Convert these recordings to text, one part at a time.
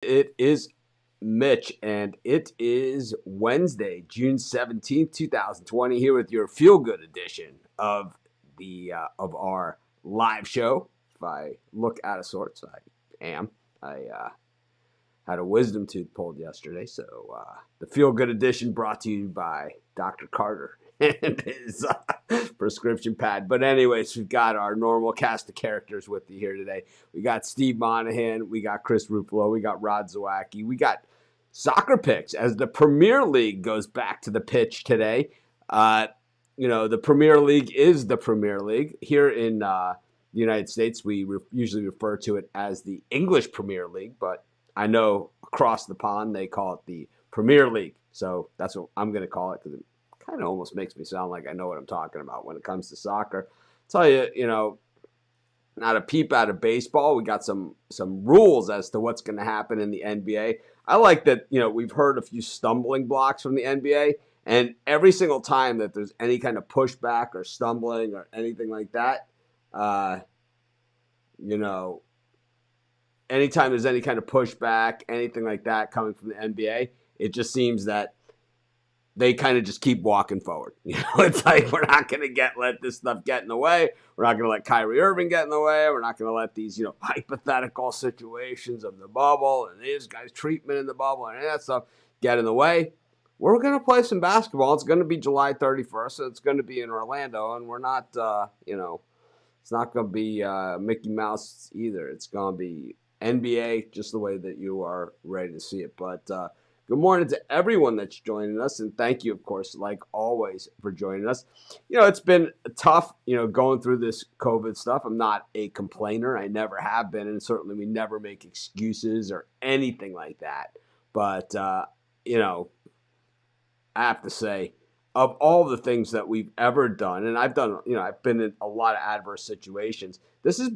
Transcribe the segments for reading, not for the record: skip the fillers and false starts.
It is Mitch, and it is Wednesday, June 17th, 2020, here with your feel-good edition of our live show. If I look out of sorts, I am. I had a wisdom tooth pulled yesterday, so the feel-good edition brought to you by Dr. Carter and his prescription pad. But anyways, we've got our normal cast of characters with you here today. We got Steve Monahan, we got Chris Ruffalo, we got Rod Zawacki, we got soccer picks as the Premier League goes back to the pitch today. The Premier League is the Premier League. Here in the United States, we usually refer to it as the English Premier League, but I know across the pond they call it the Premier League. So that's what I'm going to call it because it kind of almost makes me sound like I know what I'm talking about when it comes to soccer. I'll tell you, not a peep out of baseball. We got some rules as to what's going to happen in the NBA. I like that, we've heard a few stumbling blocks from the NBA, and every single time that there's any kind of pushback or stumbling or anything like that, anytime there's any kind of pushback, anything like that coming from the NBA, it just seems that they kind of just keep walking forward. It's like we're not going to let this stuff get in the way. We're not going to let Kyrie Irving get in the way. We're not going to let these, hypothetical situations of the bubble and this guy's treatment in the bubble and that stuff get in the way. We're going to play some basketball. It's going to be July 31st, so it's going to be in Orlando, and we're not, it's not going to be Mickey Mouse either. It's going to be NBA, just the way that you are ready to see it. But good morning to everyone that's joining us, and thank you, of course, like always, for joining us. It's been tough, going through this COVID stuff. I'm not a complainer. I never have been, and certainly we never make excuses or anything like that. But, I have to say, of all the things that we've ever done, and I've done, I've been in a lot of adverse situations. This is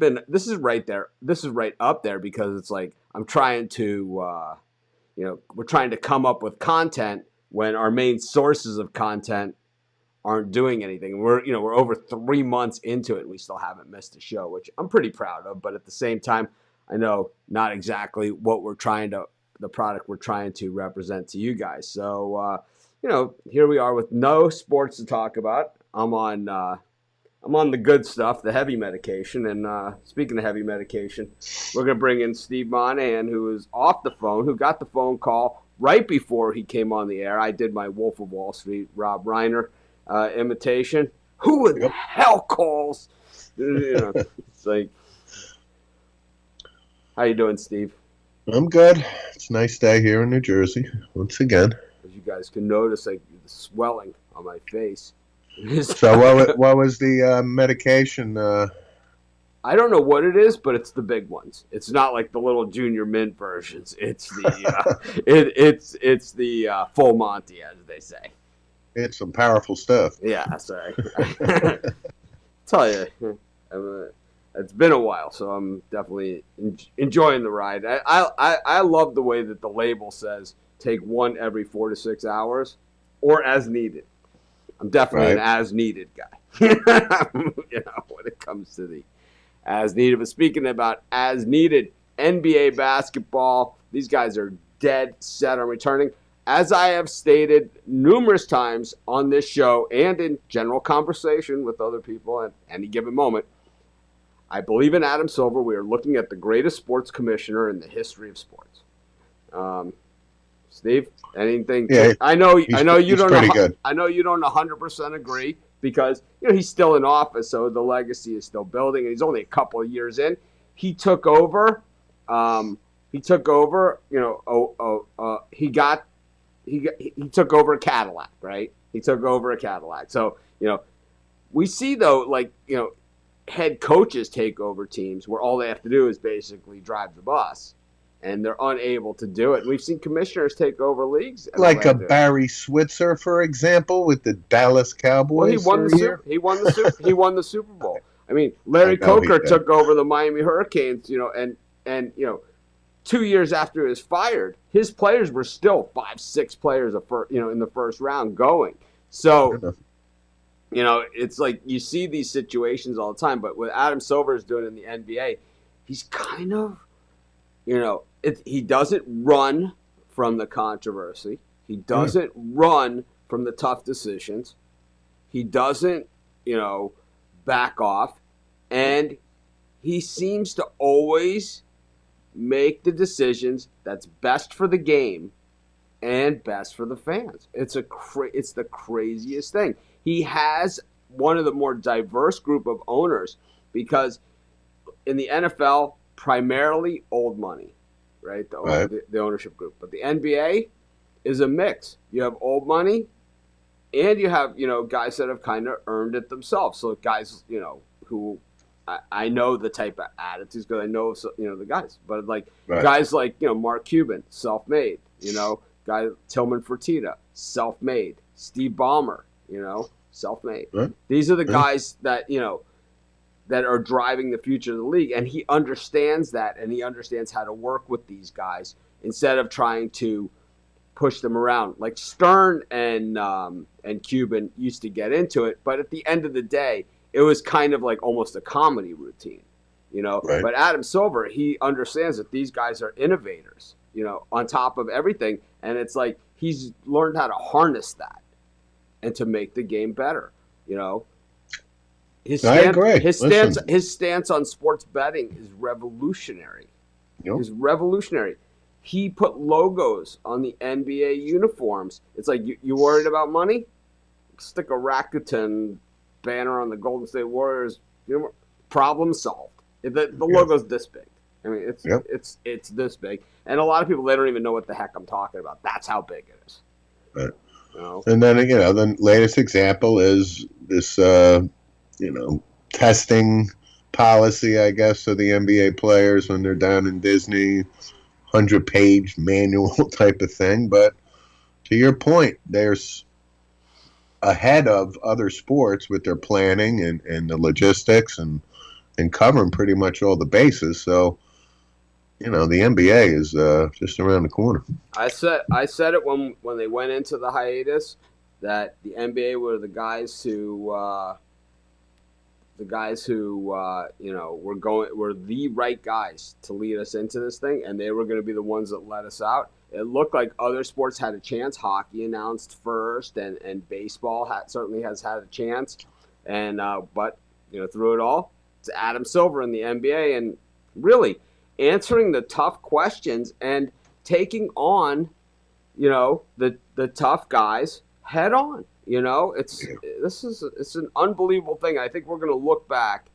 right there. This is right up there because it's like I'm trying to, we're trying to come up with content when our main sources of content aren't doing anything. We're over 3 months into it and we still haven't missed a show, which I'm pretty proud of. But at the same time, I know not exactly what the product we're trying to represent to you guys. So, here we are with no sports to talk about. I'm on the good stuff, the heavy medication. And speaking of heavy medication, we're going to bring in Steve Monahan, who is off the phone, who got the phone call right before he came on the air. I did my Wolf of Wall Street, Rob Reiner imitation. Who in the hell calls? It's like, how you doing, Steve? I'm good. It's a nice day here in New Jersey, once again. As you guys can notice, like the swelling on my face. So what was the medication? I don't know what it is, but it's the big ones. It's not like the little Junior Mint versions. It's the it's the full Monty, as they say. It's some powerful stuff. Yeah, sorry. Tell you, it's been a while, so I'm definitely enjoying the ride. I love the way that the label says take one every 4 to 6 hours, or as needed. I'm definitely an as needed guy. When it comes to the as needed. But speaking about as needed, NBA basketball, these guys are dead set on returning. As I have stated numerous times on this show and in general conversation with other people at any given moment, I believe in Adam Silver. We are looking at the greatest sports commissioner in the history of sports. Steve, anything? Yeah, I know you don't. Pretty good. I know you don't 100% agree because he's still in office, so the legacy is still building, and he's only a couple of years in. He took over. He took over. He took over a Cadillac, right? He took over a Cadillac. So we see though, head coaches take over teams where all they have to do is basically drive the bus. And they're unable to do it. We've seen commissioners take over leagues, like a Barry Switzer, for example, with the Dallas Cowboys. Well, he won the Super Bowl. I mean, Larry Coker took over the Miami Hurricanes. And 2 years after he was fired, his players were still 5-6 players in the first round going. So, it's like you see these situations all the time. But what Adam Silver is doing in the NBA, he's kind of he doesn't run from the controversy. He doesn't run from the tough decisions. He doesn't, back off. And he seems to always make the decisions that's best for the game and best for the fans. It's the craziest thing. He has one of the more diverse group of owners because in the NFL, primarily old money, right? The ownership group. But the NBA is a mix. You have old money and you have, guys that have kind of earned it themselves. So guys, who I know the type of attitudes because I know, the guys. But guys like, Mark Cuban, self-made, guy Tillman Fertitta, self-made. Steve Ballmer, self-made. Right. These are the guys that, that are driving the future of the league. And he understands that, and he understands how to work with these guys instead of trying to push them around. Like Stern and Cuban used to get into it, but at the end of the day, it was kind of like almost a comedy routine, Right. But Adam Silver, he understands that these guys are innovators, on top of everything. And it's like he's learned how to harness that and to make the game better, His stance on sports betting is revolutionary. Yep. Is revolutionary. He put logos on the NBA uniforms. It's like, you worried about money? Stick a Rakuten banner on the Golden State Warriors. Problem solved. The logo's this big. I mean, it's this big. And a lot of people, they don't even know what the heck I'm talking about. That's how big it is. Right. And then, the latest example is this, testing policy, I guess, of the NBA players when they're down in Disney, 100-page manual type of thing. But to your point, there's ahead of other sports with their planning and the logistics and covering pretty much all the bases. So, the NBA is just around the corner. I said it when they went into the hiatus that the NBA were the guys who were the right guys to lead us into this thing, and they were going to be the ones that let us out. It looked like other sports had a chance. Hockey announced first, and baseball certainly has had a chance. And but through it all, it's Adam Silver in the NBA, and really answering the tough questions and taking on, the tough guys head on. It's an unbelievable thing. I think we're going to look back,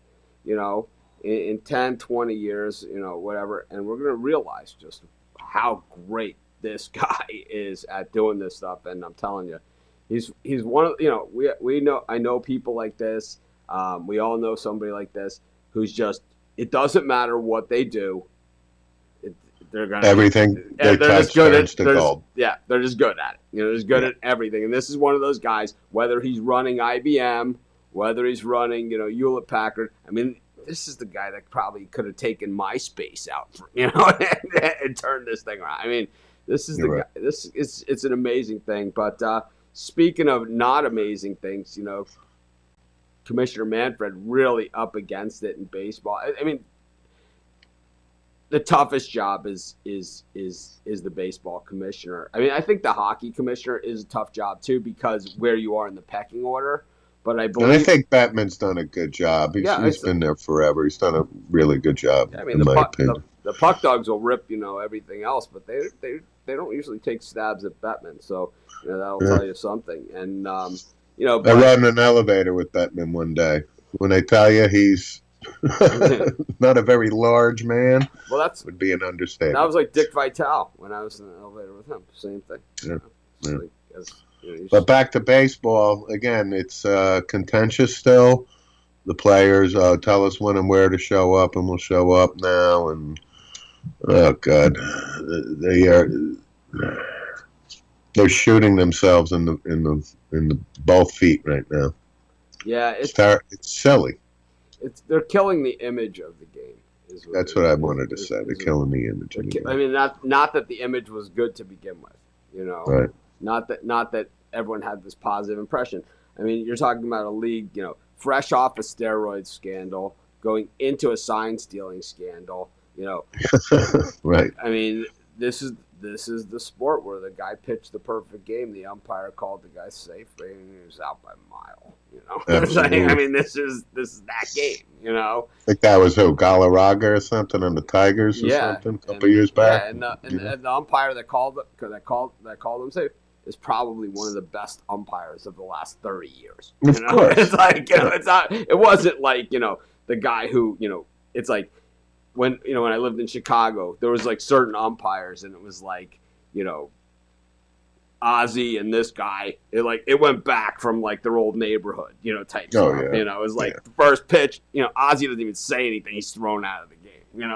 in 10, 20 years, whatever, and we're going to realize just how great this guy is at doing this stuff. And I'm telling you, he's one of, we know, I know people like this. We all know somebody like this who's just, it doesn't matter what they do. They're gonna everything they touch turns to gold. Yeah, they're just good at it. They're just good at everything. And this is one of those guys. Whether he's running IBM, whether he's running, Hewlett Packard. I mean, this is the guy that probably could have taken MySpace out, and turned this thing around. I mean, this is the guy. This is it's an amazing thing. But speaking of not amazing things, Commissioner Manfred really up against it in baseball. I mean, the toughest job is the baseball commissioner. I mean, I think the hockey commissioner is a tough job too because where you are in the pecking order. But I think Bettman's done a good job. He's been there forever. He's done a really good job. Yeah, I mean, the puck dogs will rip everything else, but they don't usually take stabs at Bettman. So that'll tell you something. And I rode in an elevator with Bettman one day. When I tell you he's not a very large man. Well, that would be an understatement. That was like Dick Vitale when I was in the elevator with him. Same thing. But back to baseball again. It's contentious still. The players tell us when and where to show up, and we'll show up now. And oh god, they're shooting themselves in the both feet right now. Yeah, it's silly. They're killing the image of the game. That's what I wanted to say. They're killing the image of the game. I mean, not that the image was good to begin with, Right. Not that everyone had this positive impression. I mean, you're talking about a league, fresh off a steroid scandal, going into a sign stealing scandal. You know, Right. I mean, this is the sport where the guy pitched the perfect game. The umpire called the guy safe, and he was out by a mile. You know, Absolutely. I mean, this is that game. You know, I think that was who, Galarraga or something on the Tigers or yeah, something a couple and years back. yeah, and the, and, Yeah. and the umpire that called him safe is probably one of the best umpires of the last 30 years. Of course. It's like it's not. It wasn't like the guy who It's like when I lived in Chicago, there was like certain umpires, and it was like Ozzy and this guy. It went back from like their old neighborhood, type Oh, stuff. yeah. It was like Yeah. the first pitch. Ozzy doesn't even say anything. He's thrown out of the game.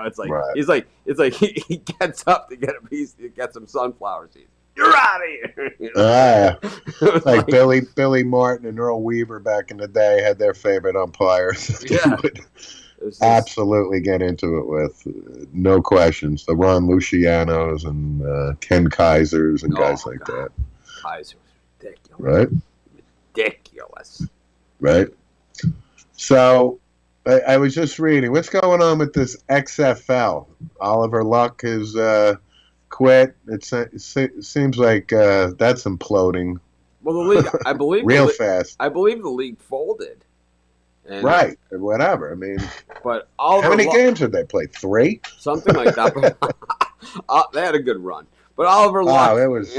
It's like Right. it's like he gets up to get a piece, to get some sunflower seeds. You're out of here. It was Like Billy Martin and Earl Weaver back in the day had their favorite umpires. They Yeah. would it was just- absolutely get into it with, no questions. The Ron Lucianos and Ken Kaisers and Oh, guys like God. that. Kaiser was ridiculous. Right? Ridiculous. Right? So I was just reading. What's going on with this XFL? Oliver Luck has quit. It seems like that's imploding Well, the league, I believe, real fast. I believe the league folded. And, Right. Whatever. I mean, But Oliver how many Luck, games did they play? 3? something like that. They had a good run. But Oliver Luck, Oh, it was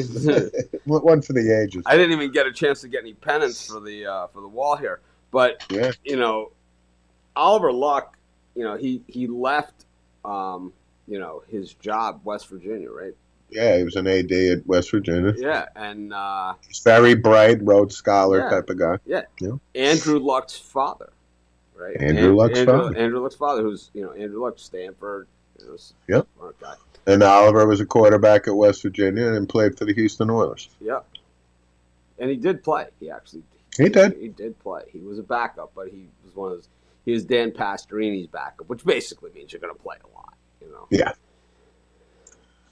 one for the ages. I didn't even get a chance to get any pennants for the wall here. But Yeah. Oliver Luck, he left, his job, West Virginia, right? Yeah, he was an AD at West Virginia. Yeah, and He's very bright, Rhodes Scholar Yeah. type of guy. Andrew Luck's father, right? Andrew Luck's father. Andrew Luck's father, who's Andrew Luck, Stanford. Yep. Smart guy. And Oliver was a quarterback at West Virginia and played for the Houston Oilers. Yep. And he did play. He actually He did. He did play. He was a backup, but he was one of those. He was Dan Pastorini's backup, which basically means you're going to play a lot. Yeah.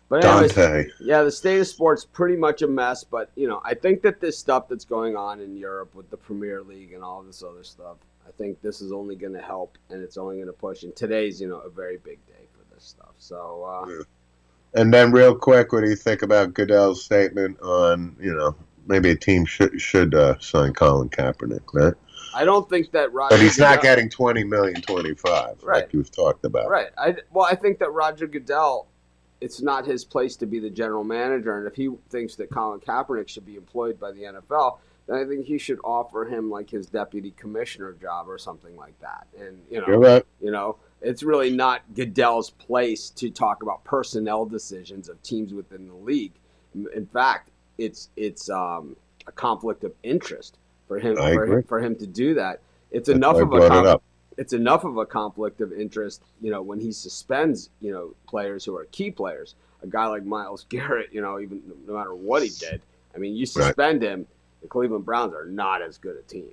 But anyways, Dante. yeah, the state of sports pretty much a mess. But I think that this stuff that's going on in Europe with the Premier League and all this other stuff, I think this is only going to help, and it's only going to push. And today's a very big day for this stuff. So And then real quick, what do you think about Goodell's statement on, maybe a team should sign Colin Kaepernick, right? I don't think that Roger. But he's not Goodell- getting 20 million, 25, Right. like you've talked about. Right. I think that Roger Goodell, it's not his place to be the general manager, and if he thinks that Colin Kaepernick should be employed by the NFL, then I think he should offer him like his deputy commissioner job or something like that. And You're right. it's really not Goodell's place to talk about personnel decisions of teams within the league. In fact, it's a conflict of interest for him I agree. for him to do that. It's That's enough why I of brought it a up. it's enough of a conflict of interest, when he suspends, players who are key players. A guy like Myles Garrett, even no matter what he did, I mean, you suspend him, the Cleveland Browns are not as good a team.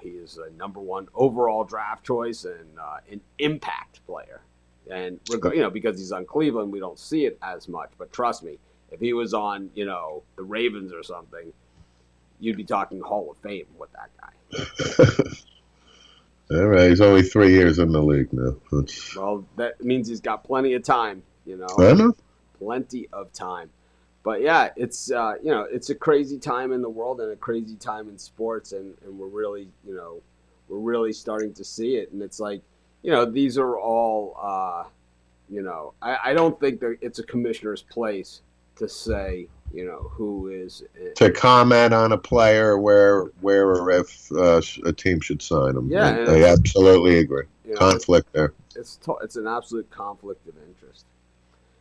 He is a number 1 overall draft choice and an impact player. And because he's on Cleveland, we don't see it as much. But trust me, if he was on, the Ravens or something, you'd be talking Hall of Fame with that guy. All right, he's only 3 years in the league now. Well, that means he's got plenty of time, I know. plenty of time. But yeah, it's it's a crazy time in the world and a crazy time in sports, and we're really starting to see it. And it's like, these are all I don't think that it's a commissioner's place to say who is To comment on a player where or if a team should sign him. Yeah, and I absolutely agree. Conflict there. it's an absolute conflict of interest.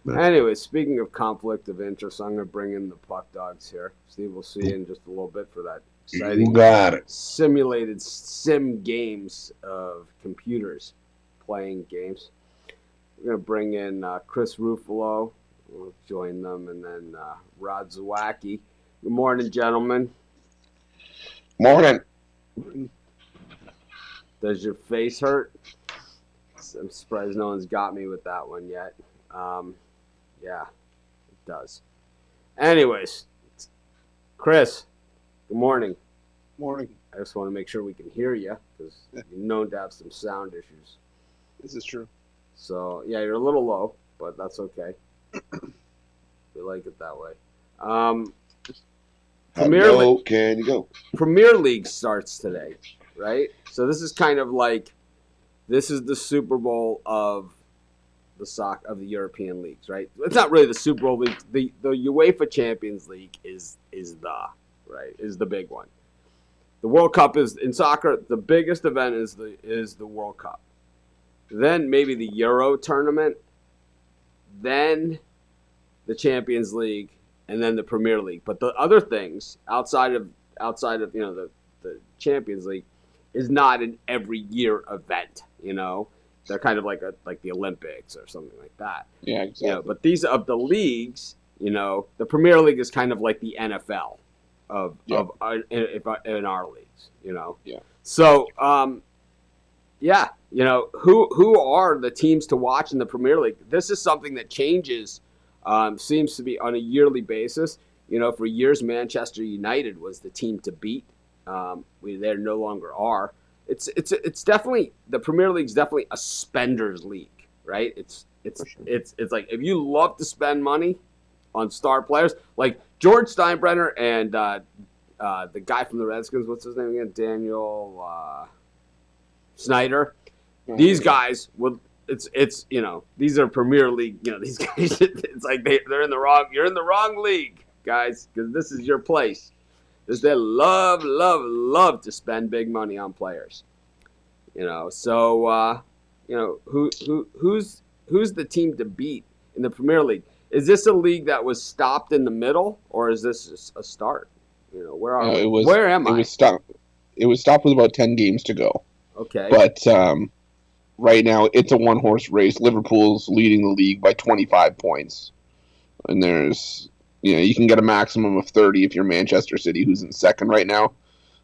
Yeah. Anyway, speaking of conflict of interest, I'm going to bring in the Puck Dogs here. Steve will see you in just a little bit for that You exciting got it. simulated sim games of computers playing games. We're going to bring in Chris Ruffalo. We'll join them, and then Rod Zawacki. Good morning, gentlemen. Morning. Does your face hurt? I'm surprised no one's got me with that one yet. Yeah, it does. Anyways, Chris, good morning. Morning. I just want to make sure we can hear you because you're known to have some sound issues. This is true. So yeah, you're a little low, but that's okay. We like it that way. Um, Premier How can you go? Premier League starts today, right? So this is kind of like this is the Super Bowl of the European leagues, right? It's not really the Super Bowl league. The UEFA Champions League is the big one. The World Cup is in soccer. The biggest event is the World Cup. Then maybe the Euro tournament, then the Champions League, and then the Premier League. But the other things outside of the Champions League is not an every year event. They're kind of like the Olympics or something like that. Yeah, exactly. But these of the leagues, the Premier League is kind of like the NFL in our leagues. Yeah. So who are the teams to watch in the Premier League? This is something that changes. Seems to be on a yearly basis. For years, Manchester United was the team to beat. They no longer are. It's definitely the Premier League's definitely a spenders league, right? It's like if you love to spend money on star players like George Steinbrenner and the guy from the Redskins, what's his name again? Daniel Snyder. These guys would. These are Premier League. These guys. It's like they're in the wrong. You're in the wrong league, guys, because this is your place. They love to spend big money on players. So who's the team to beat in the Premier League? Is this a league that was stopped in the middle, or is this just a start? Where am I? It was stopped with about 10 games to go. Okay. But right now it's a one-horse race. Liverpool's leading the league by 25 points, and there's. You can get a maximum of 30 if you're Manchester City, who's in second right now.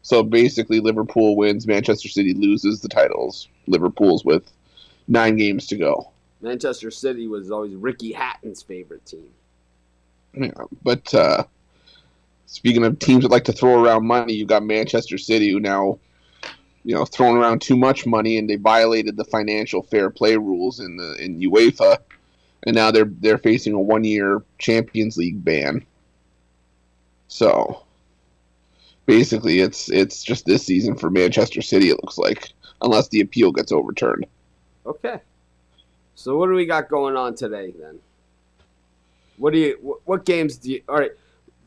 So basically, Liverpool wins, Manchester City loses the titles. Liverpool's with 9 games to go. Manchester City was always Ricky Hatton's favorite team. Yeah, but speaking of teams that like to throw around money, you've got Manchester City, who now, throwing around too much money, and they violated the financial fair play rules in UEFA. And now they're facing a 1-year Champions League ban. So basically, it's just this season for Manchester City. It looks like, unless the appeal gets overturned. Okay. So what do we got going on today then? What games do you? All right,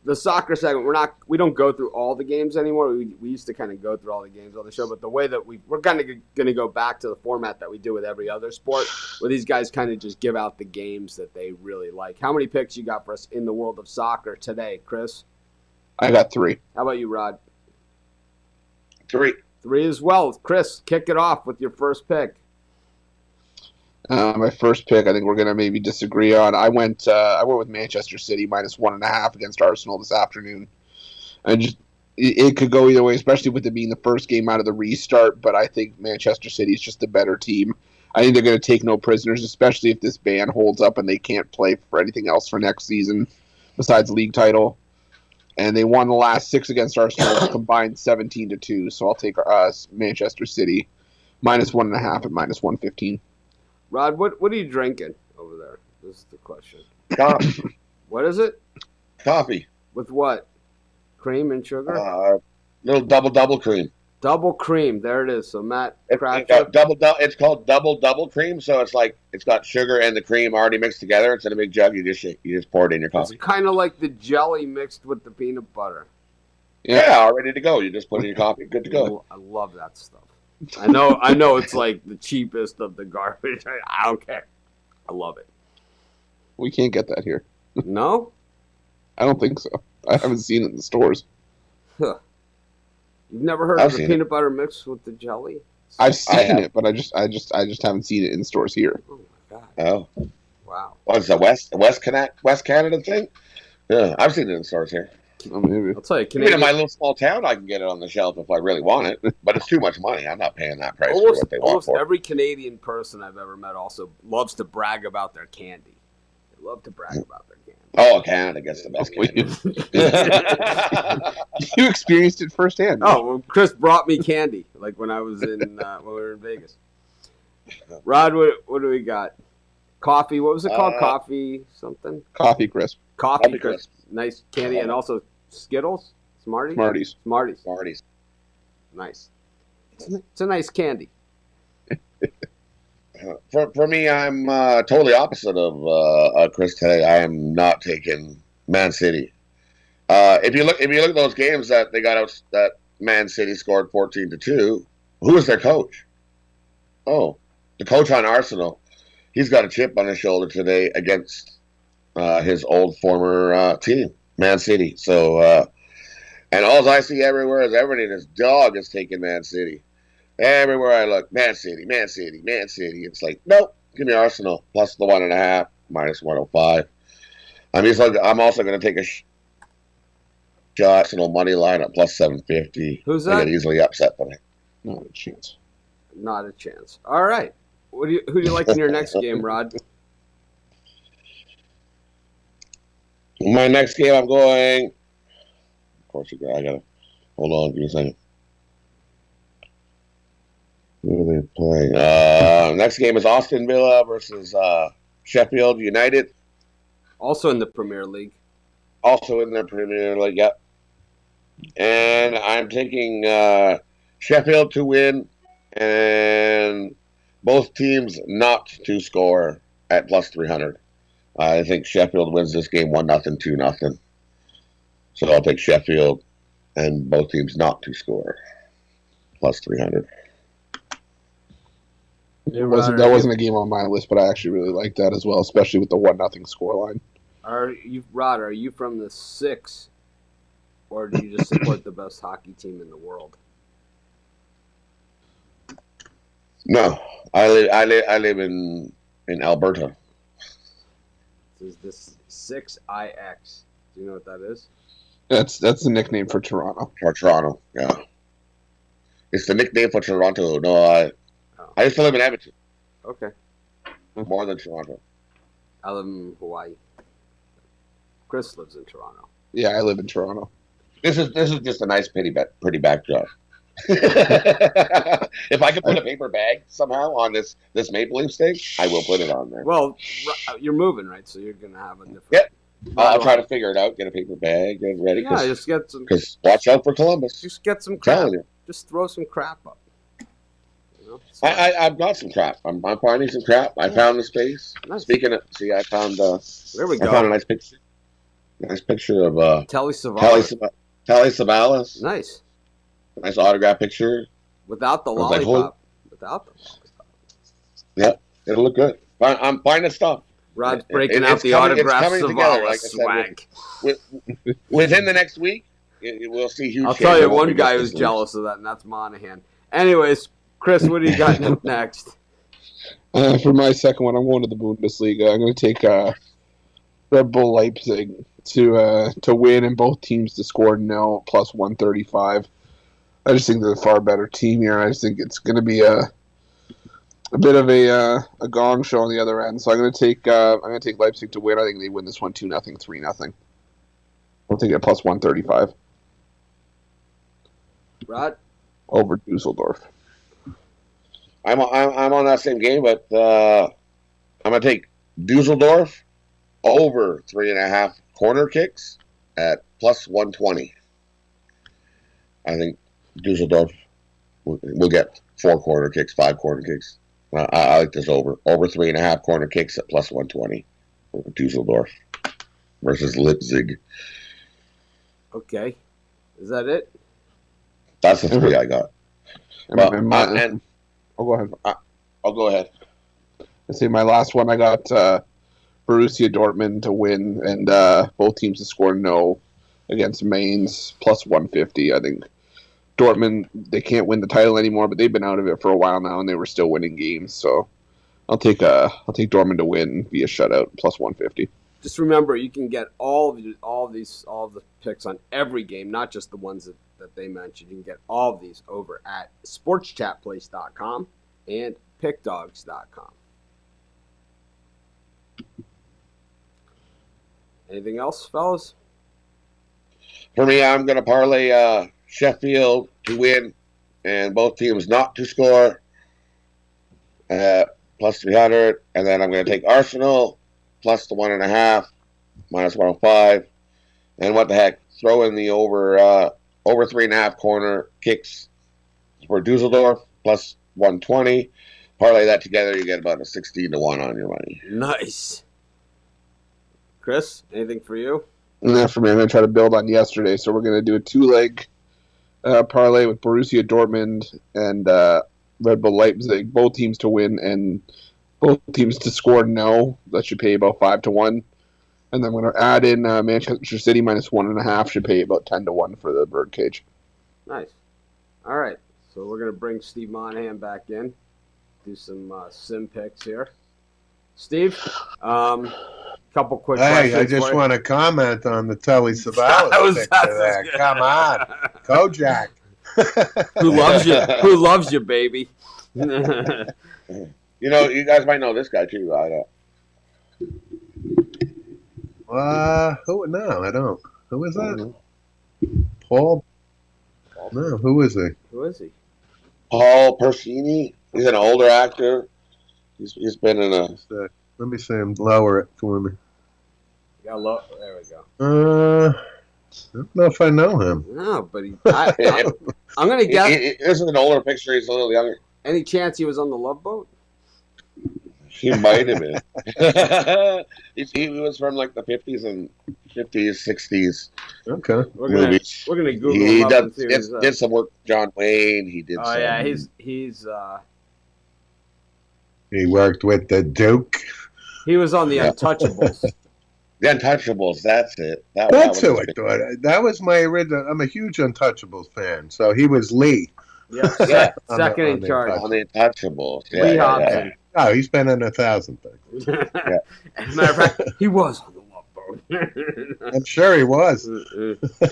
the soccer segment. We don't go through all the games anymore. We used to kind of go through all the games on the show, but the way that we're kind of going to go back to the format that we do with every other sport, where these guys kind of just give out the games that they really like. How many picks you got for us in the world of soccer today, Chris? I got 3. How about you, Rod? 3. 3 as well. Chris, kick it off with your first pick. My first pick, I think we're going to maybe disagree on. I went with Manchester City minus 1.5 against Arsenal this afternoon. It could go either way, especially with it being the first game out of the restart. But I think Manchester City is just the better team. I think they're going to take no prisoners, especially if this ban holds up and they can't play for anything else for next season besides league title. And they won the last 6 against Arsenal, combined 17-2. So I'll take Manchester City minus 1.5 at minus 115. Rod, what are you drinking over there? This is the question. Coffee. What is it? Coffee. With what? Cream and sugar? Little double cream. Double cream. There it is. So Matt, It's called double cream. So it's got sugar and the cream already mixed together. It's in a big jug. You just pour it in your coffee. It's kind of like the jelly mixed with the peanut butter. Yeah, all ready to go. You just put it in your coffee. Good to go. I love that stuff. I know it's like the cheapest of the garbage. I don't care. I love it. We can't get that here. No? I don't think so. I haven't seen it in the stores. Huh. You've never heard of the peanut butter mixed with the jelly? I've seen it, but I just haven't seen it in stores here. Oh my god. Oh. Wow. What's the West Canada thing? Yeah, I've seen it in stores here. Oh, maybe. I'll tell you, Even in my little small town, I can get it on the shelf if I really want it, but it's too much money. I'm not paying that price for what they want for. Every Canadian person I've ever met also loves to brag about their candy. They love to brag about their candy. Oh, Canada gets the best candy. You experienced it firsthand. Oh, well, Chris brought me candy, like when I was when we were in Vegas. Rod, what do we got? Coffee. What was it called? Coffee something? Coffee crisp. Coffee crisp. Nice candy. And also Skittles? Smarties? Smarties. Nice. It's a nice candy. For me, I'm totally opposite of Chris today. I am not taking Man City. If you look at those games that they got out, that Man City scored 14-2. Who was their coach? Oh, the coach on Arsenal. He's got a chip on his shoulder today against his old former team, Man City. So, and all I see everywhere is everybody. His dog is taking Man City. Everywhere I look, Man City. It's like, nope, give me Arsenal plus the 1.5, minus 105. I'm also going to take a shot Arsenal money line at plus 750. Who's that? I get easily upset by it. Not a chance. Not a chance. All right. Who do you like in your next game, Rod? My next game, I'm going. Of course, I gotta hold on. Give me a second. Who are they playing? Next game is Aston Villa versus Sheffield United. Also in the Premier League. Also in the Premier League, yep. And I'm taking Sheffield to win and both teams not to score at plus 300. I think Sheffield wins this game 1-0, 2-0. So I'll take Sheffield and both teams not to score plus 300. That wasn't a game on my list, but I actually really like that as well, especially with the 1-0 scoreline. Rod, are you from the 6, or do you just support the best hockey team in the world? No, I live in Alberta. This is 6IX. Do you know what that is? That's the nickname for Toronto. For Toronto, yeah. It's the nickname for Toronto. No, I used to live in Edmonton. Okay. More than Toronto. I live in Hawaii. Chris lives in Toronto. Yeah, I live in Toronto. This is just a nice pretty backdrop. If I could put a paper bag somehow on this Maple Leaf steak, I will put it on there. Well, you're moving, right? So you're gonna have a different. Yep. I'll try to figure it out. Get a paper bag, get ready. Yeah, just get some. Because watch out for Columbus. Just get some crap. Telling you. Just throw some crap up. You know? I've got some crap. I'm finding some crap. I found the space. Nice. Speaking of, see, I found. There we go. I found a nice picture. Nice picture of Telly Savalas. Telly Savalas. Nice. Nice autograph picture. Without the I was like, lollipop. Without the lollipop. Yeah, it'll look good. I'm finding stuff. Rod's breaking It's out the coming- it's autograph coming Savalas together, like I said, swag. Within the next week, we'll see huge. I'll change. tell It you won't one be guy just who's this jealous of that, and that's Monahan. Anyways, Chris, what do you got up next? For my second one, I'm going to the Bundesliga. I'm going to take Red Bull Leipzig to win and both teams to score no plus 135. I just think they're a far better team here. I just think it's going to be a bit of a gong show on the other end. So I'm going to take Leipzig to win. I think they win this one 2-0, 3-0. I'll take it plus 135 Rod? over Dusseldorf. I'm on that same game, but I'm gonna take Dusseldorf over 3.5 corner kicks at plus 120. I think Dusseldorf will get 4 corner kicks, 5 corner kicks. I like this over 3.5 corner kicks at plus 120 for Dusseldorf versus Leipzig. Okay. Is that it? That's the 3 I got. And I'll go ahead. I'll go ahead. Let's see, my last one, I got Borussia Dortmund to win and both teams to score no against Mainz plus 150. I think Dortmund, they can't win the title anymore, but they've been out of it for a while now, and they were still winning games. So I'll take Dortmund to win via shutout plus 150. Just remember, you can get all of the picks on every game, not just the ones that they mentioned. You can get all of these over at sportschatplace.com and pickdogs.com. Anything else, fellas? For me, I'm going to parlay Sheffield to win and both teams not to score plus 300, and then I'm going to take Arsenal plus the 1.5 minus 105, and what the heck, throw in the over 3.5 corner kicks for Dusseldorf plus 120. Parlay that together, you get about a 16-1 on your money. Nice. Chris, anything for you? Yeah, for me, I'm going to try to build on yesterday. So we're going to do a 2-leg parlay with Borussia Dortmund and Red Bull Leipzig. Both teams to win and both teams to score no. That should pay about 5-1. And then I'm going to add in Manchester City minus 1.5. Should pay about 10-1 for the Birdcage. Nice. All right. So we're going to bring Steve Monahan back in. Do some sim picks here. Steve, couple quick questions. Hey, I just want to comment on the Telly Savalas pick there. Come on, Kojak. Who loves you? Who loves you, baby? You know, you guys might know this guy too. Who? No, I don't. Who is that? Paul? No, who is he? Who is he? Paul Persini. He's an older actor. He's been in a. Let me see him. Lower it for me. There we go. I don't know if I know him. No, but I'm going to guess. This is an older picture. He's a little younger. Any chance he was on the Love Boat? He might have been. He was from like the 50s and 60s. Okay. We're gonna Google him up and see did some work with John Wayne. He did. Oh yeah, he's. He worked with the Duke. He was on the Untouchables. The Untouchables. That's it. That's who I thought. That was my original. I'm a huge Untouchables fan. So he was Lee. Yeah. Second in charge on the Untouchables. Lee Hobson. Oh, he's been in 1,000 things. As a matter of fact, he was on the Love Boat. I'm sure he was.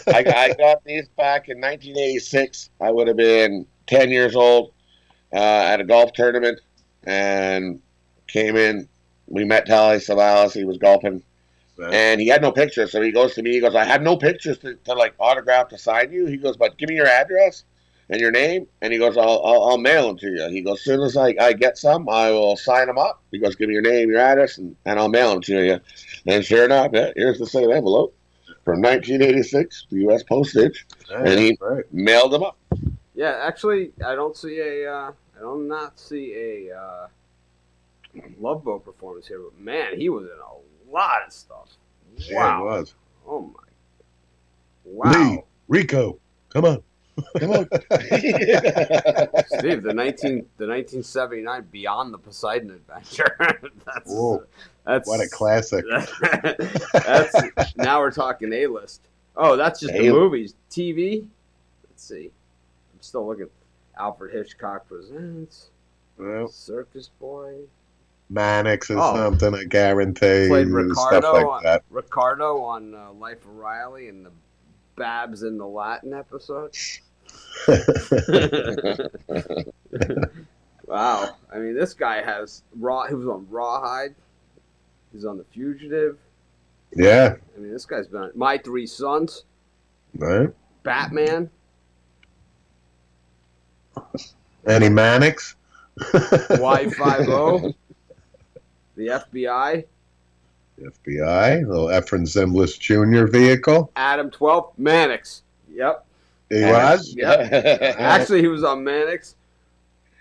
I got these back in 1986. I would have been 10 years old at a golf tournament and came in. We met Telly Savalas. He was golfing. And he had no pictures. So he goes to me. He goes, I have no pictures to like autograph to sign you. He goes, but give me your address and your name. And he goes, I'll mail them to you. He goes, as soon as I get some, I will sign them up. He goes, give me your name, your address, and I'll mail them to you. And sure enough, here's the same envelope from 1986, the U.S. postage. And he mailed them up. Yeah, actually, I don't not see a Love Boat performance here. But man, he was in a lot of stuff. Wow. Yeah, he was. Oh my. Wow. Lee, Rico, come on. Come on. Steve, the 1979 Beyond the Poseidon Adventure. That's what a classic. That's now we're talking A-list. Oh, that's just the movies. TV. Let's see. I'm still looking. Alfred Hitchcock Presents. Well, Circus Boy. Mannix or something, I guarantee. Played Ricardo, stuff like that. Ricardo on Life of Riley and the Babs in the Latin episode. Wow. I mean, this guy has he was on Rawhide. He's on The Fugitive. Yeah. I mean, this guy's been on My Three Sons. Right. Batman. Any Mannix? Y50. The FBI. FBI, little Efren Zimbalist Jr. vehicle. Adam 12. Mannix. Yep. He was? Yep. Actually, he was on Mannix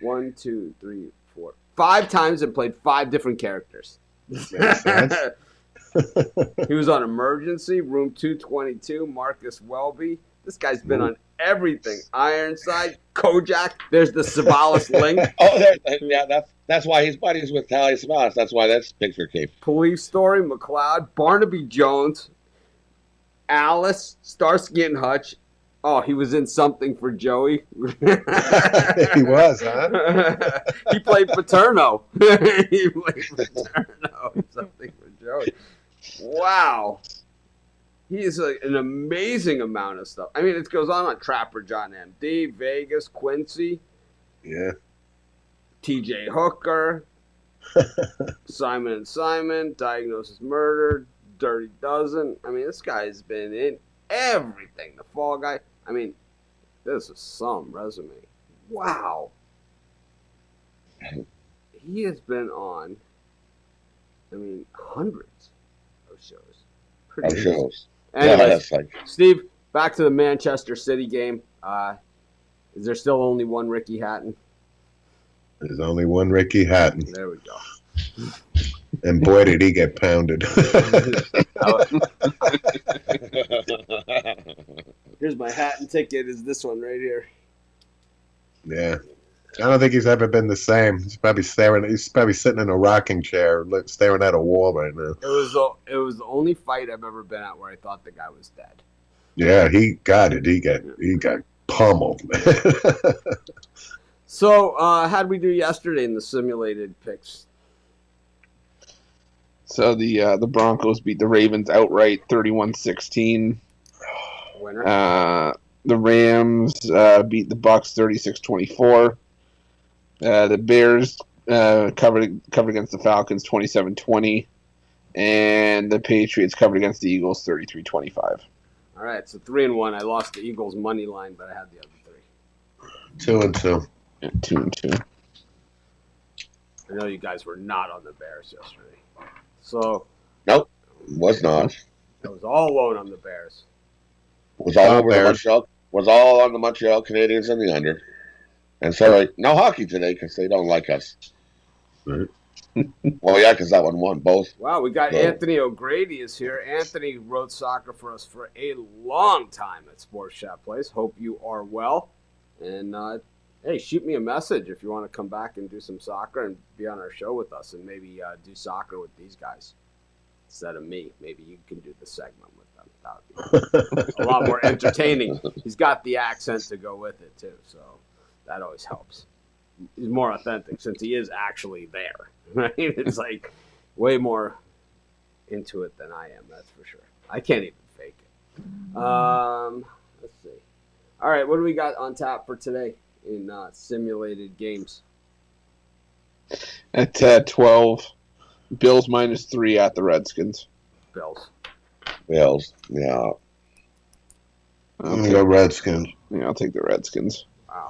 1, 2, 3, 4, 5 times and played 5 different characters. Makes sense. He was on Emergency, Room 222, Marcus Welby. This guy's been on everything. Ironside, Kojak. There's the Savalas link. That's why he's buddies with Telly Savalas. That's why that picture came. Police Story, McLeod, Barnaby Jones, Alice, Starsky and Hutch. Oh, he was in Something for Joey. He was, huh? He played Paterno. He played Paterno. Something for Joey. Wow. He is an amazing amount of stuff. I mean, it goes on Trapper John M.D., Vegas, Quincy. Yeah. T.J. Hooker. Simon & Simon, Diagnosis Murder, Dirty Dozen. I mean, this guy's been in everything. The Fall Guy. I mean, this is some resume. Wow. he has been on, hundreds of shows. Pretty Of amazing. shows. Anyways, That's like Steve, back to the Manchester City game. Is there still only one Ricky Hatton? There's only one Ricky Hatton. There we go. And boy, did he get pounded. Here's my Hatton ticket. Is this one right here? Yeah. I don't think he's ever been the same. He's probably sitting in a rocking chair, staring at a wall right now. It was the only fight I've ever been at where I thought the guy was dead. Yeah, he got it. He got pummeled. So, how'd we do yesterday in the simulated picks? So the Broncos beat the Ravens outright, 31-16. Winner. The Rams beat the Bucks 36-24. The Bears covered against the Falcons 27-20. And the Patriots covered against the Eagles 33-25. All right, so 3-1. I lost the Eagles money line, but I had the other 3. 2-2. Yeah, 2-2. I know you guys were not on the Bears yesterday. So nope, was not. I was all alone on the Bears. Was all over the Bears. Montreal. Was all on the Montreal Canadiens and the under. And sorry, no hockey today because they don't like us. Right. Well, yeah, because that one won both. Wow, we got Yeah. Anthony O'Grady is here. Anthony wrote soccer for us for a long time at Sports Chat Place. Hope you are well. And hey, shoot me a message if you want to come back and do some soccer and be on our show with us and maybe do soccer with these guys instead of me. Maybe you can do the segment with them. That would be a lot more entertaining. He's got the accent to go with it too, so that always helps. He's more authentic since he is actually there, right? It's like way more into it than I am, that's for sure. I can't even fake it. Let's see. All right, what do we got on tap for today in simulated games? At 12, Bills -3 at the Redskins. Bills. Bills, yeah. I'm going to go Redskins. Yeah, I'll take the Redskins. Wow.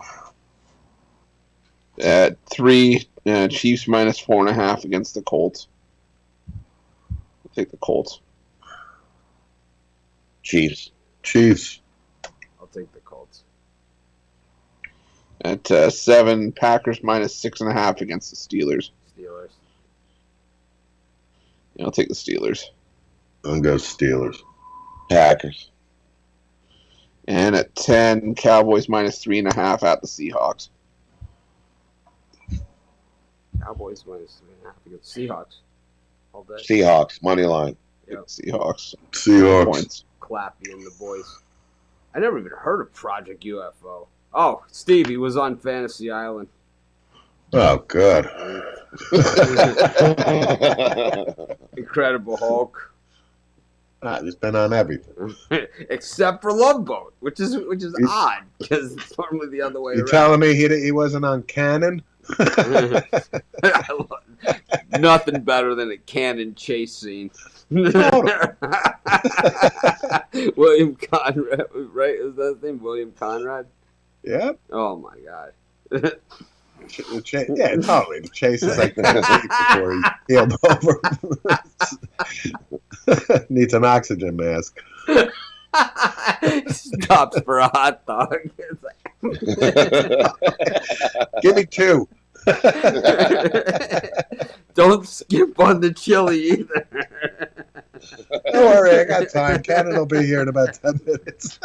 At 3, Chiefs -4.5 against the Colts. I'll take the Colts. Chiefs. Chiefs. I'll take the Colts. At 7, Packers -6.5 against the Steelers. Steelers. Yeah, I'll take the Steelers. I'm going to go Steelers. Packers. And at 10, Cowboys -3.5 at the Seahawks. Cowboys -3.5 against Seahawks. All day. Seahawks, money line. Yep. Seahawks. Seahawks. Points. Clappy and the boys. I never even heard of Project UFO. Oh, Steve, he was on Fantasy Island. Oh, good. Incredible Hulk. He's been on everything. Except for Love Boat, which is odd because it's normally the other way You around. telling me he wasn't on Cannon? Nothing better than a cannon chase scene. William Conrad, right? Is that his name? William Conrad? Yep. Oh my God. Yeah, totally. The chase is like 10 weeks before he healed over. Needs an oxygen mask. Stops for a hot dog. It's like, Give me 2. don't skip on the chili either. Don't worry, I got time. Cannon will be here in about 10 minutes.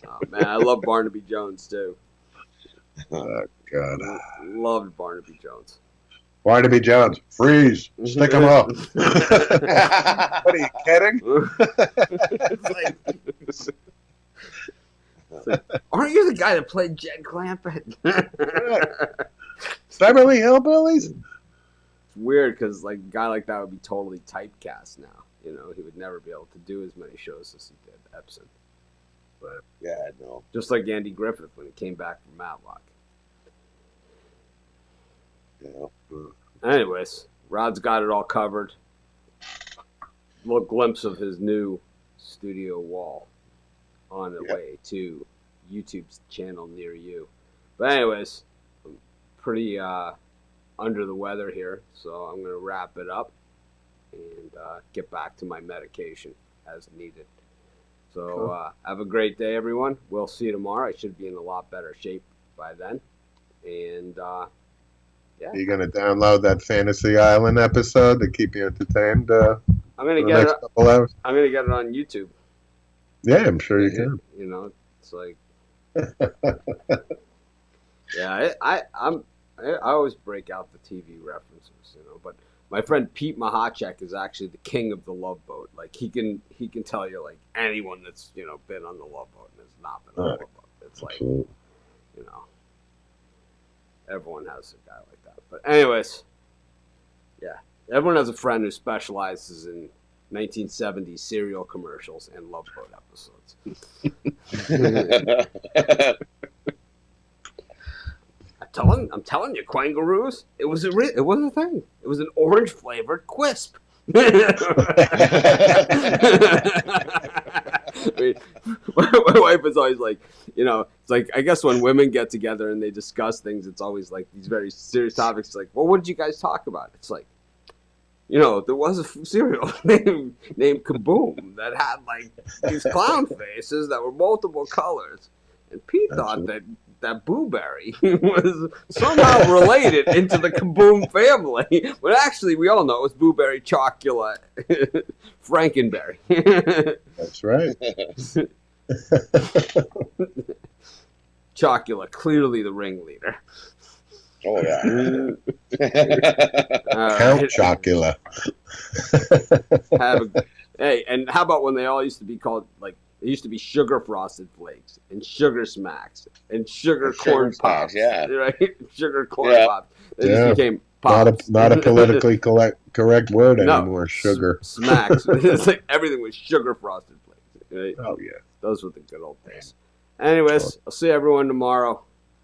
Oh man, I love Barnaby Jones too. Oh, God. Loved Barnaby Jones. Barnaby Jones, freeze. Stick him up. What are you kidding? It's like, aren't you the guy that played Jed Clampett? Beverly Hillbillies? It's weird because like a guy like that would be totally typecast now. You know, he would never be able to do as many shows as he did Epson. But Yeah, I know. just like Andy Griffith when he came back from Matlock. Yeah. Anyways, Rod's got it all covered. Little glimpse of his new studio wall on the way to YouTube's channel near you. But anyways, pretty under the weather here, so I'm going to wrap it up and get back to my medication as needed. So have a great day, everyone. We'll see you tomorrow. I should be in a lot better shape by then. And yeah, You gonna download that Fantasy Island episode to keep you entertained? I'm gonna for the get next it. couple hours. I'm gonna get it on YouTube. Yeah, I'm sure you can. You know, it's like, yeah, I always break out the TV references, you know. But my friend Pete Mahacek is actually the king of the Love Boat. Like he can tell you like anyone that's been on the Love Boat and has not been on the Love Boat. It's like Absolutely. Everyone has a guy like that. But anyways, yeah, everyone has a friend who specializes in 1970s cereal commercials and Love Boat episodes. I'm telling you, Quangaroos, it was a thing. It was an orange flavored Quisp. I mean, my wife is always like, it's like, I guess when women get together and they discuss things, it's always like these very serious topics. It's like, well, what did you guys talk about? It's like, there was a cereal named Kaboom that had like these clown faces that were multiple colors. And Pete thought that Booberry was somehow related into the Kaboom family. But actually, we all know it was Booberry, Chocula, Frankenberry. That's right. Chocula, clearly the ringleader. Oh, yeah. Count Chocula. Hey, and how about when they all used to be called, like, they used to be Sugar Frosted Flakes and Sugar Smacks and Sugar Corn Pops. Yeah. Right? Sugar Corn Pops. They just became Pops. Not a politically correct word anymore, sugar. Smacks. It's like everything was Sugar Frosted Flakes. Right? Oh, yeah. Those were the good old days. Anyways, I'll see everyone tomorrow.